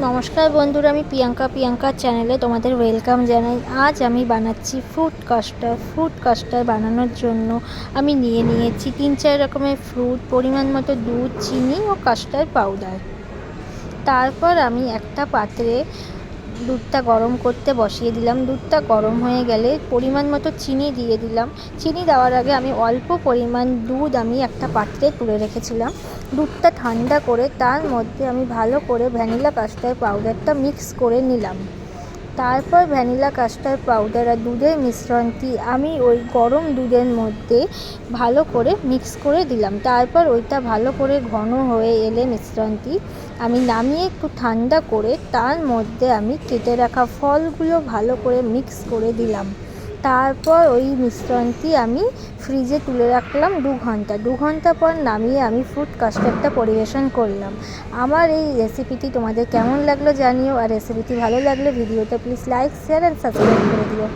নমস্কার বন্ধুরা, আমি প্রিয়াঙ্কার চ্যানেলে তোমাদের ওয়েলকাম জানাই। আজ আমি বানাচ্ছি ফ্রুট কাস্টার্ড বানানোর জন্য আমি নিয়েছি 3-4 রকমের ফ্রুট, পরিমাণ মতো দুধ, চিনি ও কাস্টার্ড পাউডার। তারপর আমি একটা পাত্রে দুধটা গরম করতে বসিয়ে দিলাম। দুধটা গরম হয়ে গেলে পরিমাণ মতো চিনি দিয়ে দিলাম। চিনি দেওয়ার আগে আমি অল্প পরিমাণ দুধ একটা পাত্রে তুলে রেখেছিলাম। দুধটা ঠান্ডা করে তার মধ্যে আমি ভালো করে ভ্যানিলা কাস্টার্ড পাউডারটা মিক্স করে নিলাম। তারপর ভ্যানিলা কাস্টার্ড পাউডার আর দুধের মিশ্রণটি আমি ওই গরম দুধের মধ্যে ভালো করে মিক্স করে দিলাম। তারপর ওইটা ভালো করে ঘন হয়ে এলে মিশ্রণটি আমি নামিয়ে একটু ঠান্ডা করে তার মধ্যে আমি কেটে রাখা ফলগুলো ভালো করে মিক্স করে দিলাম। তারপর ওই মিশ্রণটি আমি ফ্রিজে তুলে রাখলাম 2 ঘন্টা পর নামিয়ে আমি ফ্রুট কাস্টার্ডটা পরিবেশন করলাম। আমার এই রেসিপিটি তোমাদের কেমন লাগলো জানিও, আর রেসিপিটি ভালো লাগলে ভিডিওটা please like, share and subscribe করে দিও।